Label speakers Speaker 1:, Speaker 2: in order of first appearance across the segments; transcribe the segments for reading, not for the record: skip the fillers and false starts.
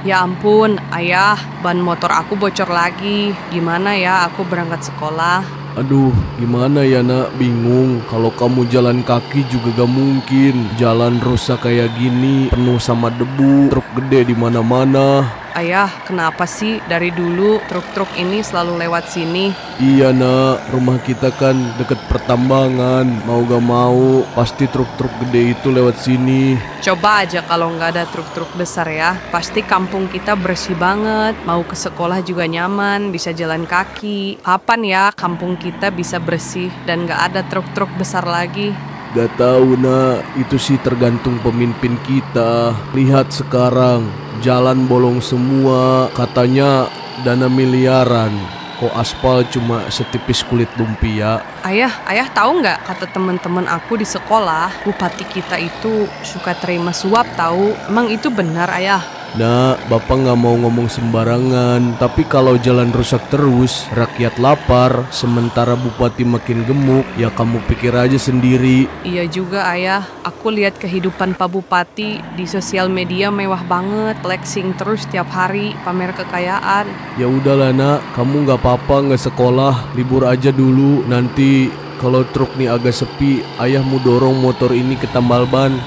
Speaker 1: Ya ampun, ayah, ban motor aku bocor lagi. Gimana ya aku berangkat sekolah?
Speaker 2: Aduh, gimana ya nak, bingung. Kalau kamu jalan kaki juga gak mungkin. Jalan rusak kayak gini, penuh sama debu, truk gede di mana-mana.
Speaker 1: Ayah, kenapa sih dari dulu truk-truk ini selalu lewat sini?
Speaker 2: Iya nak, rumah kita kan deket pertambangan. Mau gak mau, pasti truk-truk gede itu lewat sini.
Speaker 1: Coba aja kalau nggak ada truk-truk besar ya. Pasti kampung kita bersih banget. Mau ke sekolah juga nyaman, bisa jalan kaki. Kapan ya kampung kita bisa bersih dan nggak ada truk-truk besar lagi?
Speaker 2: Gak tahu nak, itu sih tergantung pemimpin kita. Lihat sekarang, jalan bolong semua, katanya dana miliaran. Kok aspal cuma setipis kulit lumpia?
Speaker 1: Ayah tahu nggak kata teman-teman aku di sekolah, bupati kita itu suka terima suap tahu. Emang itu benar ayah?
Speaker 2: Nah, bapak gak mau ngomong sembarangan. Tapi kalau jalan rusak terus, rakyat lapar, sementara bupati makin gemuk, ya kamu pikir aja sendiri.
Speaker 1: Iya juga ayah, aku lihat kehidupan Pak Bupati di sosial media mewah banget, flexing terus tiap hari, pamer kekayaan.
Speaker 2: Ya udahlah nak, kamu gak apa-apa gak sekolah, libur aja dulu. Nanti kalau truk nih agak sepi, ayahmu dorong motor ini ke tambal ban.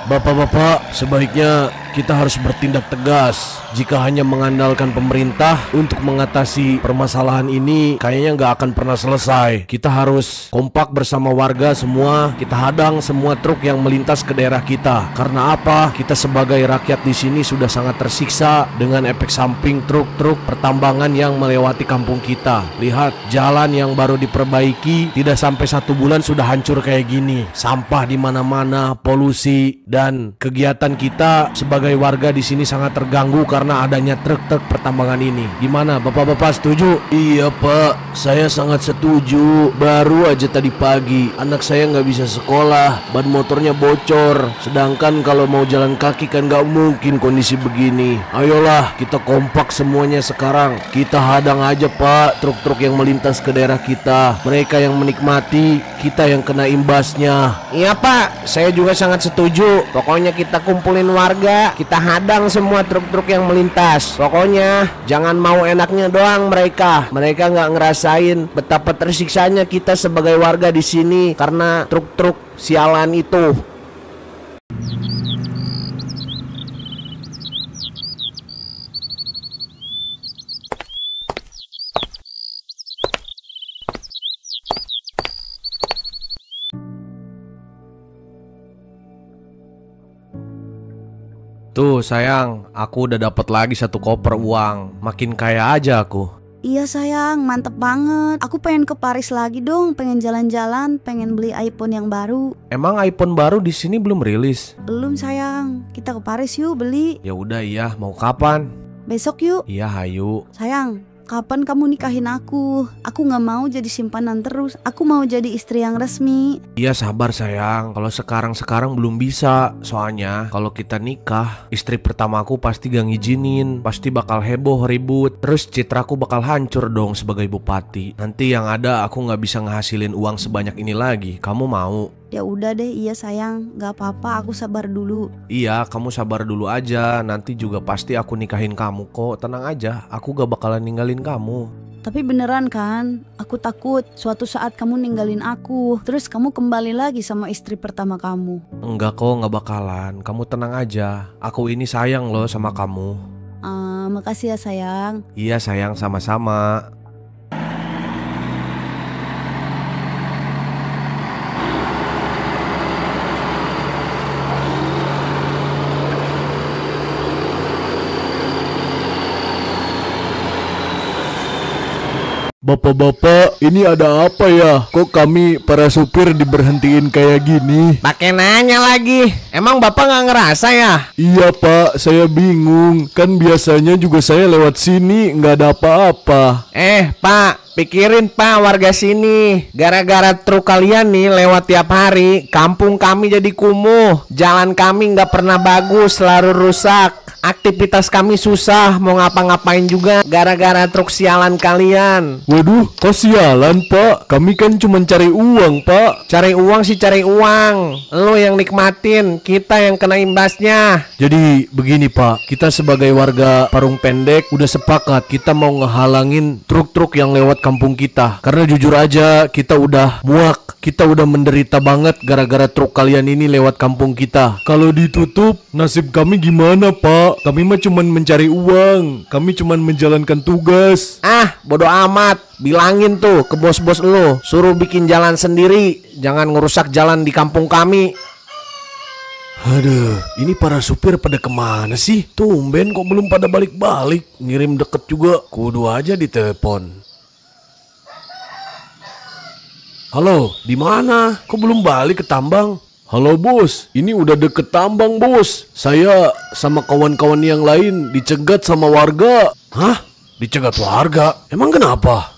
Speaker 2: Bapak-bapak, sebaiknya kita harus bertindak tegas. Jika hanya mengandalkan pemerintah untuk mengatasi permasalahan ini, kayaknya nggak akan pernah selesai. Kita harus kompak bersama warga semua. Kita hadang semua truk yang melintas ke daerah kita. Karena apa? Kita sebagai rakyat di sini sudah sangat tersiksa dengan efek samping truk-truk pertambangan yang melewati kampung kita. Lihat, jalan yang baru diperbaiki tidak sampai 1 bulan sudah hancur kayak gini. Sampah di mana-mana, polusi, dan kegiatan kita sebagai warga di sini sangat terganggu karena adanya truk-truk pertambangan ini. Gimana, bapak-bapak setuju? Iya pak, saya sangat setuju. Baru aja tadi pagi anak saya nggak bisa sekolah, ban motornya bocor. Sedangkan kalau mau jalan kaki kan nggak mungkin kondisi begini. Ayolah kita kompak semuanya sekarang. Kita hadang aja pak truk-truk yang melintas ke daerah kita. Mereka yang menikmati, kita yang kena imbasnya.
Speaker 3: Iya pak, saya juga sangat setuju. Pokoknya kita kumpulin warga, kita hadang semua truk-truk yang melintas. Pokoknya jangan mau enaknya doang mereka. Mereka nggak ngerasain betapa tersiksanya kita sebagai warga di sini karena truk-truk sialan itu.
Speaker 2: Tuh sayang, aku udah dapat lagi 1 koper uang. Makin kaya aja aku.
Speaker 4: Iya sayang, mantep banget. Aku pengen ke Paris lagi dong, pengen jalan-jalan, pengen beli iPhone yang baru.
Speaker 2: Emang iPhone baru di sini belum rilis?
Speaker 4: Belum sayang, kita ke Paris yuk beli.
Speaker 2: Ya udah iya, mau kapan?
Speaker 4: Besok yuk.
Speaker 2: Iya, hayu.
Speaker 4: Sayang, kapan kamu nikahin aku? Aku gak mau jadi simpanan terus. Aku mau jadi istri yang resmi.
Speaker 2: Iya sabar sayang, kalau sekarang belum bisa. Soalnya kalau kita nikah, istri pertamaku pasti gak ngizinin. Pasti bakal heboh ribut. Terus citraku bakal hancur dong sebagai bupati. Nanti yang ada aku gak bisa ngehasilin uang sebanyak ini lagi. Kamu mau?
Speaker 4: Ya udah deh, iya sayang, gak apa-apa, aku sabar dulu.
Speaker 2: Iya, kamu sabar dulu aja. Nanti juga pasti aku nikahin kamu kok. Tenang aja, aku gak bakalan ninggalin kamu.
Speaker 4: Tapi beneran kan, aku takut suatu saat kamu ninggalin aku, terus kamu kembali lagi sama istri pertama kamu.
Speaker 2: Enggak kok, gak bakalan. Kamu tenang aja. Aku ini sayang loh sama kamu.
Speaker 4: Makasih ya sayang.
Speaker 2: Iya sayang, sama-sama. Bapak-bapak, ini ada apa ya? Kok kami para supir diberhentiin kayak gini?
Speaker 3: Pakai nanya lagi. Emang bapak nggak ngerasa ya?
Speaker 2: Iya pak, saya bingung. Kan biasanya juga saya lewat sini nggak ada apa-apa.
Speaker 3: Pak, Pikirin Pak warga sini, gara-gara truk kalian nih lewat tiap hari, kampung kami jadi kumuh. Jalan kami nggak pernah bagus, selalu rusak. Aktivitas kami susah, mau ngapa-ngapain juga gara-gara truk sialan kalian.
Speaker 2: Waduh, kok sialan Pak? Kami kan cuma cari uang Pak.
Speaker 3: Cari uang sih cari uang, lo yang nikmatin, kita yang kena imbasnya.
Speaker 2: Jadi begini Pak, kita sebagai warga Parung Pendek udah sepakat kita mau ngehalangin truk-truk yang lewat kampung kita. Karena jujur aja kita udah muak, kita udah menderita banget gara-gara truk kalian ini lewat kampung kita. Kalau ditutup, nasib kami gimana Pak? Kami mah cuman mencari uang, kami cuman menjalankan tugas.
Speaker 3: Ah, bodo amat. Bilangin tuh ke bos-bos lo, suruh bikin jalan sendiri, jangan ngerusak jalan di kampung kami.
Speaker 2: Aduh, ini para supir pada kemana sih? Tumben kok belum pada balik-balik. Ngirim deket juga, kudu aja ditelepon. Halo, di mana? Kok belum balik ke tambang? Halo bos, ini udah deket tambang bos. Saya sama kawan-kawan yang lain dicegat sama warga. Hah? Dicegat warga? Emang kenapa?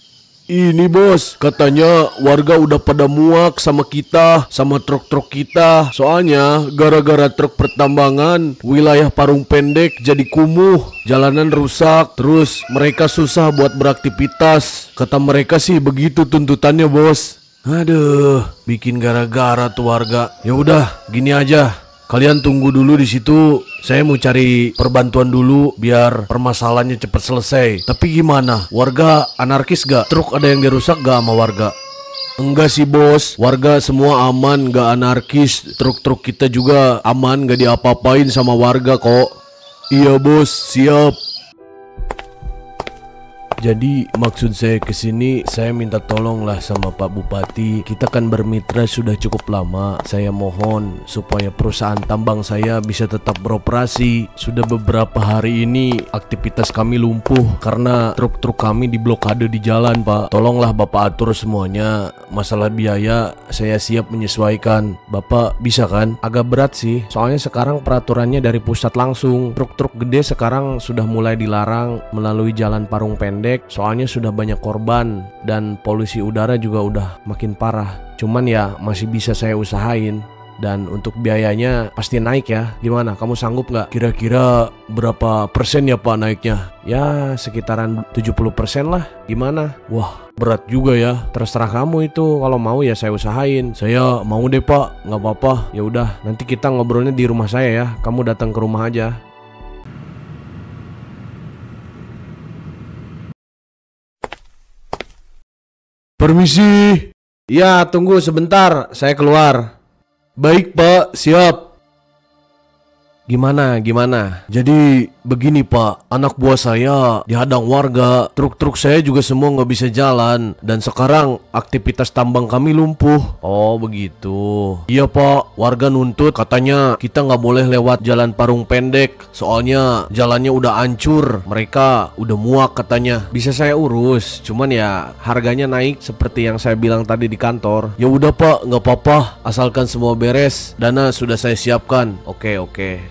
Speaker 2: Ini bos, katanya warga udah pada muak sama kita, sama truk-truk kita. Soalnya gara-gara truk pertambangan, wilayah Parung Pendek jadi kumuh, jalanan rusak, terus mereka susah buat beraktivitas. Kata mereka sih begitu tuntutannya bos. Aduh, bikin gara-gara tuh warga. Ya udah, gini aja. Kalian tunggu dulu di situ. Saya mau cari perbantuan dulu biar permasalahannya cepat selesai. Tapi gimana? Warga anarkis gak? Truk ada yang dirusak gak sama warga? Enggak sih bos, warga semua aman, gak anarkis. Truk-truk kita juga aman, gak diapa-apain sama warga kok. Iya bos, siap. Jadi maksud saya kesini, saya minta tolong lah sama Pak Bupati. Kita kan bermitra sudah cukup lama. Saya mohon supaya perusahaan tambang saya bisa tetap beroperasi. Sudah beberapa hari ini aktivitas kami lumpuh karena truk-truk kami diblokade di jalan Pak. Tolonglah Bapak atur semuanya. Masalah biaya saya siap menyesuaikan. Bapak bisa kan? Agak berat sih, soalnya sekarang peraturannya dari pusat langsung. Truk-truk gede sekarang sudah mulai dilarang melalui jalan Parung Pendek. Soalnya sudah banyak korban dan polusi udara juga udah makin parah. Cuman ya masih bisa saya usahain. Dan untuk biayanya pasti naik ya. Gimana? Kamu sanggup nggak? Kira-kira berapa persen ya Pak naiknya? Ya sekitaran 70% lah. Gimana? Wah berat juga ya. Terserah kamu itu. Kalau mau ya saya usahain. Saya mau deh Pak. Nggak apa-apa. Ya udah. Nanti kita ngobrolnya di rumah saya ya. Kamu datang ke rumah aja. Permisi.
Speaker 3: Ya, tunggu sebentar, saya keluar.
Speaker 2: Baik Pak, siap.
Speaker 3: Gimana?
Speaker 2: Jadi begini Pak, anak buah saya dihadang warga, truk-truk saya juga semua nggak bisa jalan, dan sekarang aktivitas tambang kami lumpuh.
Speaker 3: Oh begitu.
Speaker 2: Iya Pak, warga nuntut katanya kita nggak boleh lewat jalan Parung Pendek, soalnya jalannya udah hancur, mereka udah muak katanya.
Speaker 3: Bisa saya urus, cuman ya harganya naik seperti yang saya bilang tadi di kantor.
Speaker 2: Ya udah Pak, nggak apa-apa, asalkan semua beres, dana sudah saya siapkan.
Speaker 3: Oke.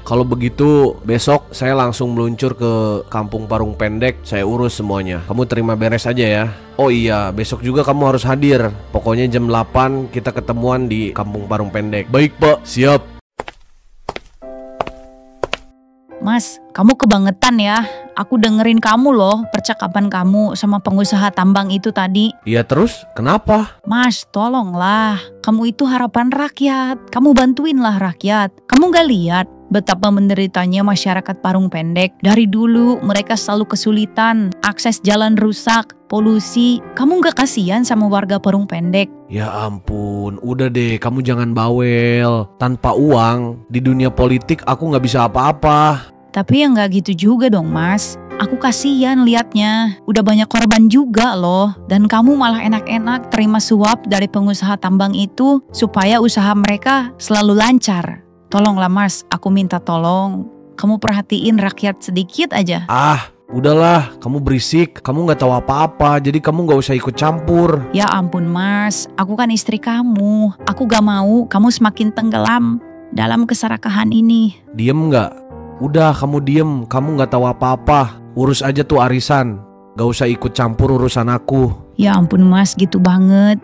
Speaker 3: Kalau begitu besok saya langsung meluncur ke kampung Parung Pendek. Saya urus semuanya. Kamu terima beres aja ya. Oh iya, besok juga kamu harus hadir. Pokoknya jam 8 kita ketemuan di kampung Parung Pendek.
Speaker 2: Baik Pak, siap.
Speaker 4: Mas, kamu kebangetan ya. Aku dengerin kamu loh, percakapan kamu sama pengusaha tambang itu tadi.
Speaker 3: Iya terus, kenapa?
Speaker 4: Mas, tolonglah. Kamu itu harapan rakyat. Kamu bantuinlah rakyat. Kamu gak lihat betapa menderitanya masyarakat Parung Pendek? Dari dulu mereka selalu kesulitan, akses jalan rusak, polusi. Kamu gak kasihan sama warga Parung Pendek?
Speaker 3: Ya ampun, udah deh, kamu jangan bawel. Tanpa uang, di dunia politik aku gak bisa apa-apa.
Speaker 4: Tapi ya gak gitu juga dong Mas. Aku kasihan liatnya. Udah banyak korban juga loh. Dan kamu malah enak-enak terima suap dari pengusaha tambang itu supaya usaha mereka selalu lancar. Tolonglah Mas, aku minta tolong. Kamu perhatiin rakyat sedikit aja.
Speaker 3: Ah, udahlah, kamu berisik. Kamu gak tahu apa-apa, jadi kamu gak usah ikut campur.
Speaker 4: Ya ampun Mas, aku kan istri kamu. Aku gak mau kamu semakin tenggelam dalam keserakahan ini.
Speaker 3: Diem gak? Udah, kamu diem. Kamu gak tahu apa-apa. Urus aja tuh arisan. Gak usah ikut campur urusan aku.
Speaker 4: Ya ampun Mas, gitu banget.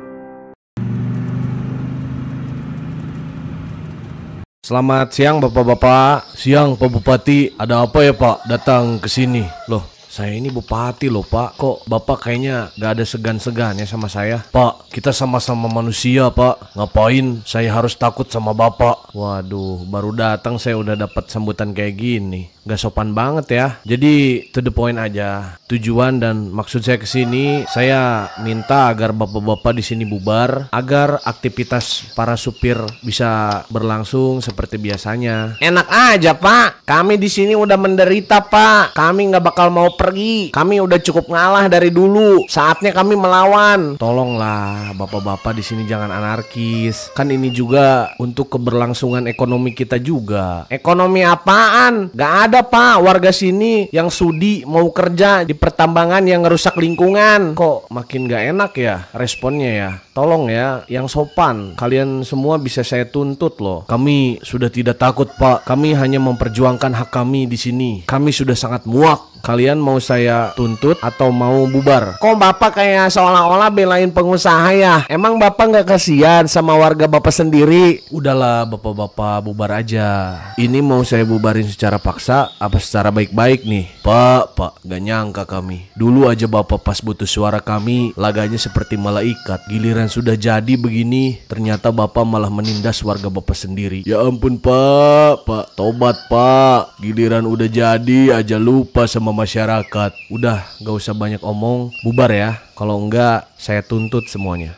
Speaker 2: Selamat siang Bapak-bapak. Siang Pak Bupati. Ada apa ya Pak datang ke sini? Loh, saya ini bupati loh Pak. Kok Bapak kayaknya gak ada segan-segan ya sama saya? Pak, kita sama-sama manusia Pak. Ngapain saya harus takut sama Bapak? Waduh, baru datang saya udah dapat sambutan kayak gini. Gak sopan banget ya. Jadi to the point aja. Tujuan dan maksud saya kesini, saya minta agar bapak-bapak di sini bubar, agar aktivitas para supir bisa berlangsung seperti biasanya.
Speaker 3: Enak aja Pak, kami di sini udah menderita Pak. Kami nggak bakal mau pergi. Kami udah cukup ngalah dari dulu. Saatnya kami melawan.
Speaker 2: Tolonglah bapak-bapak di sini jangan anarkis. Kan ini juga untuk keberlangsungan ekonomi kita juga.
Speaker 3: Ekonomi apaan? Gak ada Pak warga sini yang sudi mau kerja di pertambangan yang ngerusak lingkungan.
Speaker 2: Kok makin gak enak ya responnya ya? Tolong ya, yang sopan. Kalian semua bisa saya tuntut loh. Kami sudah tidak takut Pak. Kami hanya memperjuangkan hak kami di sini. Kami sudah sangat muak. Kalian mau saya tuntut atau mau bubar?
Speaker 3: Kok Bapak kayak seolah-olah belain pengusaha ya? Emang Bapak nggak kasihan sama warga Bapak sendiri?
Speaker 2: Udahlah bapak-bapak, bubar aja. Ini mau saya bubarin secara paksa apa secara baik-baik nih? Pak, gak nyangka kami. Dulu aja bapak pas butuh suara kami, laganya seperti malaikat. Giliran sudah jadi begini, ternyata bapak malah menindas warga bapak sendiri. Ya ampun Pak, tobat Pak. Giliran udah jadi aja lupa sama masyarakat. Udah, gak usah banyak omong, bubar ya. Kalau enggak, saya tuntut semuanya.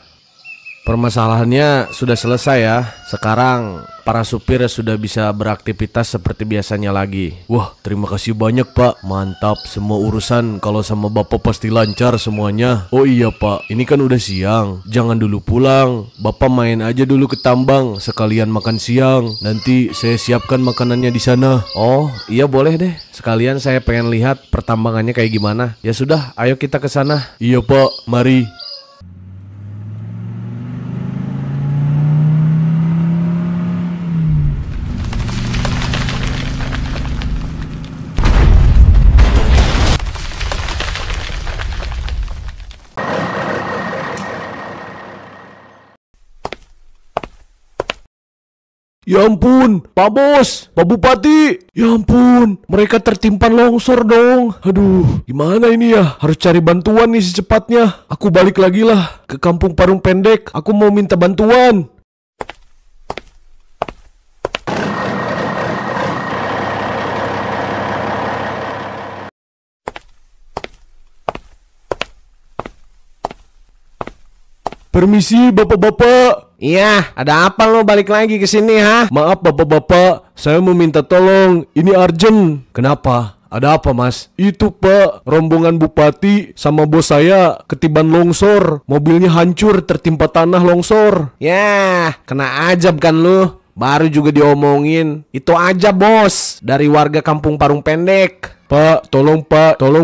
Speaker 2: Permasalahannya sudah selesai ya. Sekarang para supir sudah bisa beraktivitas seperti biasanya lagi. Wah, terima kasih banyak Pak. Mantap, semua urusan kalau sama Bapak pasti lancar semuanya. Oh iya Pak, ini kan udah siang. Jangan dulu pulang. Bapak main aja dulu ke tambang, sekalian makan siang. Nanti saya siapkan makanannya di sana. Oh, iya boleh deh. Sekalian saya pengen lihat pertambangannya kayak gimana. Ya sudah, ayo kita ke sana. Iya Pak, mari. Ya ampun, Pak Bos, Pak Bupati. Ya ampun, mereka tertimpa longsor dong. Aduh, gimana ini ya? Harus cari bantuan nih secepatnya. Aku balik lagi lah ke Kampung Parung Pendek. Aku mau minta bantuan. Permisi bapak-bapak.
Speaker 3: Iya, ada apa lo balik lagi ke sini ha?
Speaker 2: Maaf bapak-bapak, saya mau minta tolong. Ini urgent. Kenapa? Ada apa mas? Itu Pak, rombongan bupati sama bos saya ketiban longsor. Mobilnya hancur tertimpa tanah longsor.
Speaker 3: Ya, kena ajab kan lu? Baru juga diomongin. Itu aja bos, dari warga Kampung Parung Pendek.
Speaker 2: Pak, tolong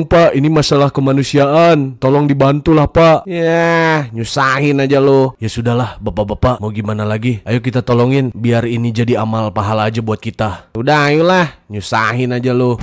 Speaker 2: Pak, ini masalah kemanusiaan. Tolong dibantulah Pak.
Speaker 3: Ya, nyusahin aja lo.
Speaker 2: Ya sudahlah bapak-bapak, mau gimana lagi? Ayo kita tolongin, biar ini jadi amal pahala aja buat kita.
Speaker 3: Udah ayolah, nyusahin aja lo.